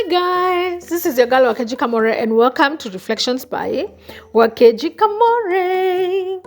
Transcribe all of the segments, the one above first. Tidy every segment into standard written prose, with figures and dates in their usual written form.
Guys, this is your girl Wakeji Kamore and welcome to Reflections by Wakeji Kamore.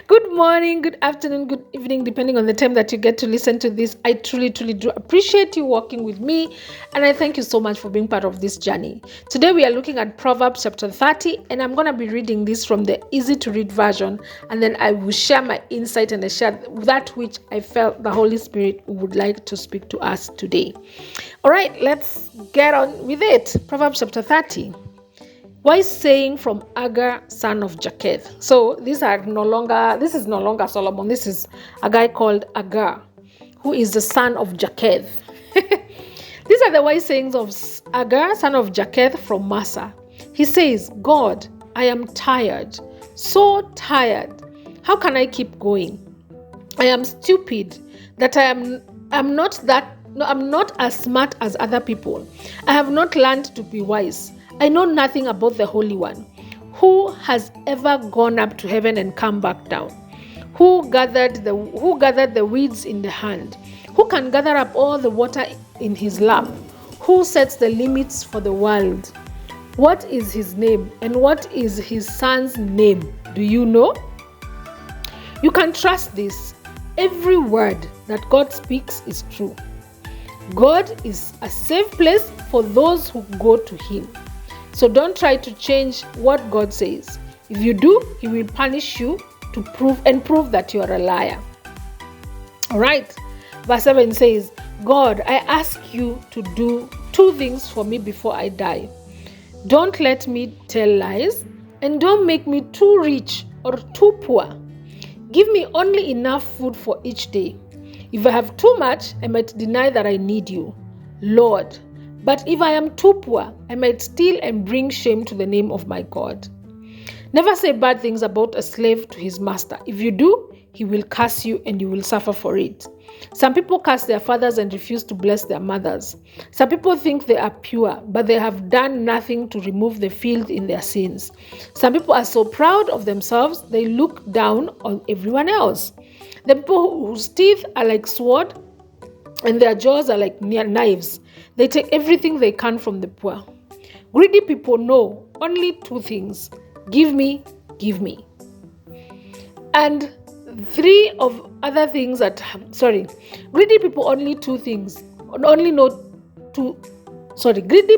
Good morning, good afternoon, good evening, depending on the time that you get to listen to this. I truly do appreciate you walking with me, and I thank you so much for being part of this journey. Today we are looking at Proverbs Chapter 30, and I'm going to be reading this from the easy to read version, and then I will share my insight and I share that which I felt the Holy Spirit would like to speak to us today. All right, let's get on with it. Proverbs chapter 30. Wise saying from Agar, son of Japheth. So this is no longer Solomon. This is a guy called Agar, who is the son of Japheth. These are the wise sayings of Agar, son of Japheth from Massa. He says, God, I am tired, so tired. How can I keep going? I am stupid that I'm not as smart as other people. I have not learned to be wise. I know nothing about the Holy One. Who has ever gone up to heaven and come back down? Who gathered the weeds in the hand? Who can gather up all the water in his lap? Who sets the limits for the world? What is his name and what is his son's name? Do you know? You can trust this. Every word that God speaks is true. God is a safe place for those who go to him. So don't try to change what God says. If you do, he will punish you to prove that you are a liar. All right. Verse 7 says, God, I ask you to do two things for me before I die. Don't let me tell lies, and don't make me too rich or too poor. Give me only enough food for each day. If I have too much, I might deny that I need you, Lord. But if I am too poor, I might steal and bring shame to the name of my God. Never say bad things about a slave to his master. If you do, he will curse you and you will suffer for it. Some people curse their fathers and refuse to bless their mothers. Some people think they are pure, but they have done nothing to remove the filth in their sins. Some people are so proud of themselves, they look down on everyone else. The people whose teeth are like sword and their jaws are like knives. They take everything they can from the poor. Greedy people know only two things. Give me, give me. And greedy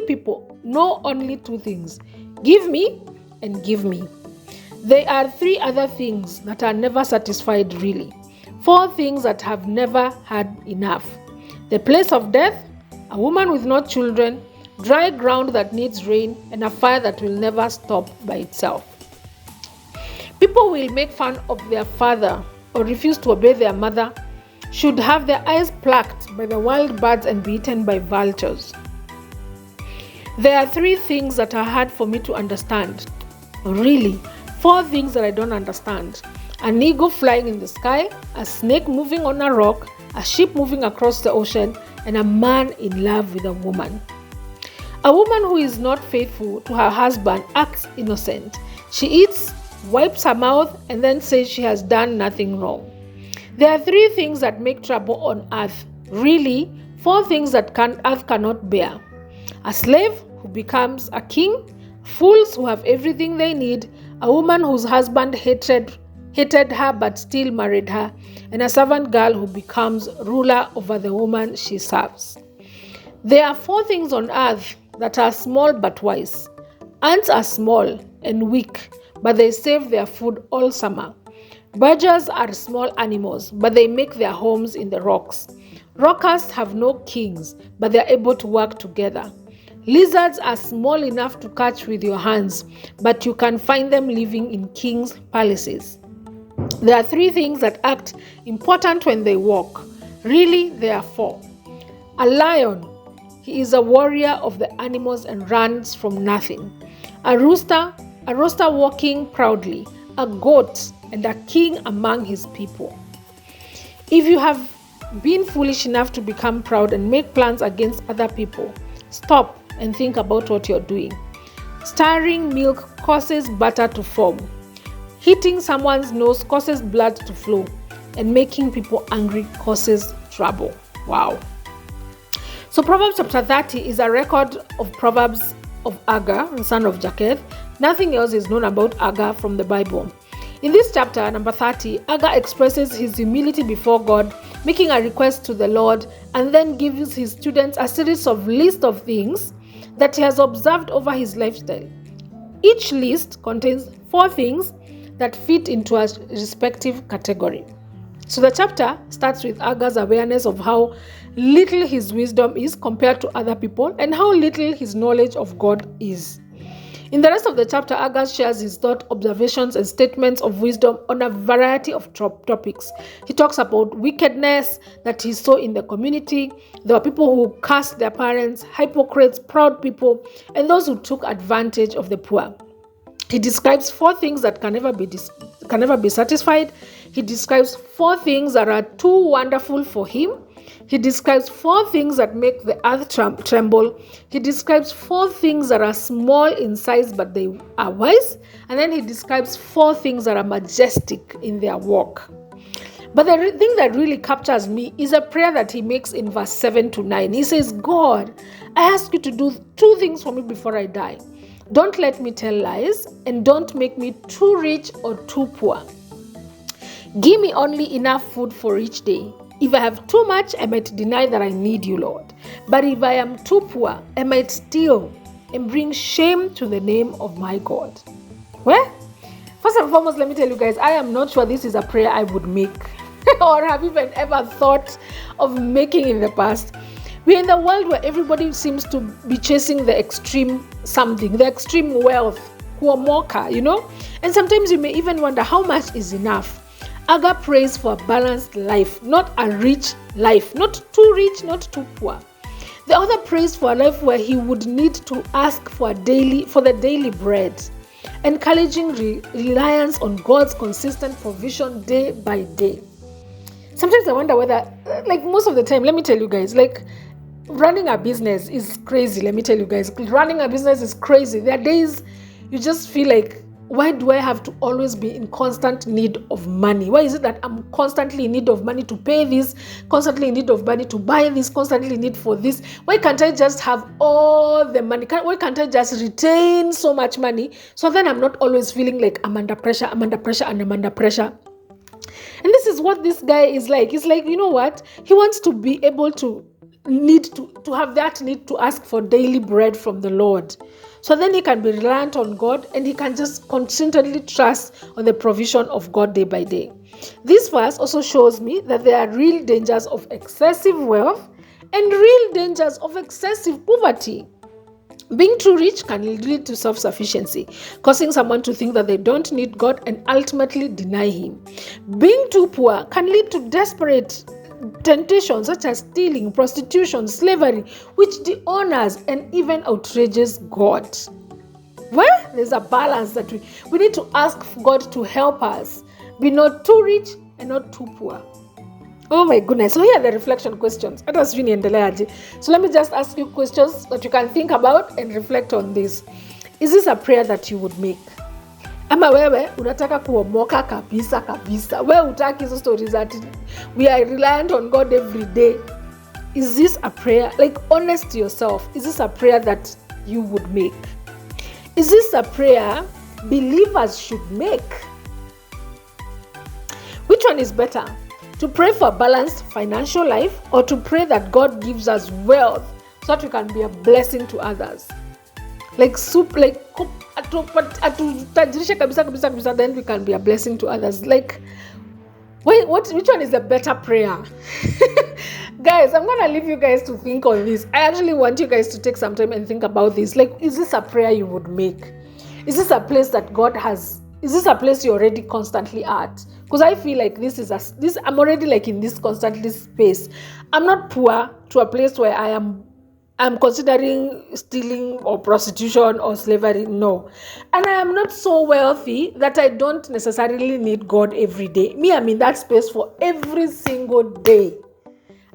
people know only two things. Give me and give me. There are three other things that are never satisfied really. Four things that have never had enough. The place of death, a woman with no children, dry ground that needs rain, and a fire that will never stop by itself. People will make fun of their father or refuse to obey their mother, should have their eyes plucked by the wild birds and be eaten by vultures. There are three things that are hard for me to understand. Really, four things that I don't understand. An eagle flying in the sky, a snake moving on a rock, a ship moving across the ocean, and a man in love with a woman. A woman who is not faithful to her husband acts innocent. She eats, wipes her mouth, and then says she has done nothing wrong. There are three things that make trouble on earth. Really, four things that earth cannot bear. A slave who becomes a king, fools who have everything they need, a woman whose husband hated her but still married her, and a servant girl who becomes ruler over the woman she serves. There are four things on earth that are small but wise. Ants are small and weak, but they save their food all summer. Badgers are small animals, but they make their homes in the rocks. Rockers have no kings, but they are able to work together. Lizards are small enough to catch with your hands, but you can find them living in kings' palaces. There are three things that act important when they walk. Really, there are four. A lion, he is a warrior of the animals and runs from nothing. A rooster walking proudly. A goat, and a king among his people. If you have been foolish enough to become proud and make plans against other people, stop and think about what you're doing. Stirring milk causes butter to form. Hitting someone's nose causes blood to flow, and making people angry causes trouble. Wow. So Proverbs chapter 30 is a record of Proverbs of Agar, the son of Japheth. Nothing else is known about Agar from the Bible. In this chapter, number 30, Agar expresses his humility before God, making a request to the Lord, and then gives his students a series of list of things that he has observed over his lifestyle. Each list contains 4 things that fit into a respective category. So the chapter starts with Agar's awareness of how little his wisdom is compared to other people and how little his knowledge of God is. In the rest of the chapter, Agar shares his thought, observations, and statements of wisdom on a variety of topics. He talks about wickedness that he saw in the community. There were people who cursed their parents, hypocrites, proud people, and those who took advantage of the poor. He describes 4 things that can never be satisfied. He describes 4 things that are too wonderful for him. He describes 4 things that make the earth tremble. He describes 4 things that are small in size but they are wise. And then he describes 4 things that are majestic in their walk. But the thing that really captures me is a prayer that he makes in verse 7 to 9. He says, God, I ask you to do 2 things for me before I die. Don't let me tell lies, and don't make me too rich or too poor. Give me only enough food for each day. If I have too much, I might deny that I need you, Lord. But if I am too poor, I might steal and bring shame to the name of my God. Well, first and foremost, let me tell you guys, I am not sure this is a prayer I would make or have even ever thought of making in the past. We're in the world where everybody seems to be chasing the extreme something, the extreme wealth, kuomoka, And sometimes you may even wonder how much is enough. Agar prays for a balanced life, not a rich life, not too rich, not too poor. The author prays for a life where he would need to ask for the daily bread, encouraging reliance on God's consistent provision day by day. Sometimes I wonder whether, most of the time, let me tell you guys, running a business is crazy. Let me tell you guys, running a business is crazy. There are days you just feel like, why do I have to always be in constant need of money? Why is it that I'm constantly in need of money to pay this, constantly in need of money to buy this, constantly in need for this? Why can't I just have all the money? Why can't I just retain so much money so then I'm not always feeling like I'm under pressure. And this is what this guy is like. He's like, you know what? He wants to be able to have that need to ask for daily bread from the Lord. So then he can be reliant on God and he can just constantly trust on the provision of God day by day. This verse also shows me that there are real dangers of excessive wealth and real dangers of excessive poverty. Being too rich can lead to self-sufficiency, causing someone to think that they don't need God and ultimately deny Him. Being too poor can lead to desperate temptations such as stealing, prostitution, slavery, which dishonors and even outrages God. Well, there's a balance that we need to ask God to help us be not too rich and not too poor. Oh my goodness. So here are the reflection questions. So let me just ask you questions that you can think about and reflect on this. Is this a prayer that you would make? Ama wewe unataka kuomoka kabisa. Wewe utaki hizo stories that we are reliant on God every day. Is this a prayer? Honest to yourself. Is this a prayer that you would make? Is this a prayer believers should make? Which one is better? To pray for a balanced financial life or to pray that God gives us wealth so that we can be a blessing to others? Then we can be a blessing to others. Which one is a better prayer? Guys, I'm going to leave you guys to think on this. I actually want you guys to take some time and think about this. Is this a prayer you would make? Is this a place that God has? Is this a place you're already constantly at? Because I feel like I'm already in this constantly space. I'm not poor to a place where I'm considering stealing or prostitution or slavery. No. And I am not so wealthy that I don't necessarily need God every day. I'm in that space for every single day.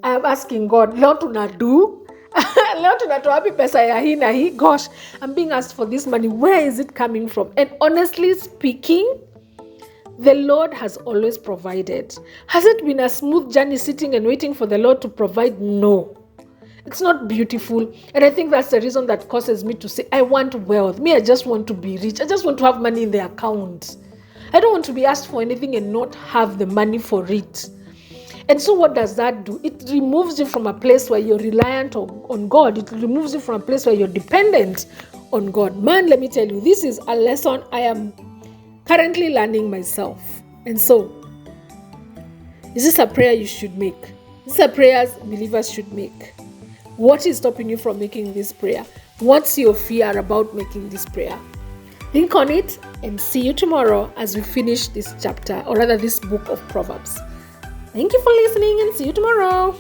I am asking God, Lord, tunadu? Leo tunatoa wapi pesa ya hii na hii? Gosh, I'm being asked for this money. Where is it coming from? And honestly speaking, the Lord has always provided. Has it been a smooth journey sitting and waiting for the Lord to provide? No. It's not beautiful. And I think that's the reason that causes me to say, I want wealth. Me, I just want to be rich. I just want to have money in the account. I don't want to be asked for anything and not have the money for it. And so what does that do? It removes you from a place where you're reliant on God. It removes you from a place where you're dependent on God. Man, let me tell you, this is a lesson I am currently learning myself. And so, is this a prayer you should make? This is a prayer believers should make. What is stopping you from making this prayer? What's your fear about making this prayer? Think on it and see you tomorrow as we finish this chapter, or rather this book of Proverbs. Thank you for listening and see you tomorrow.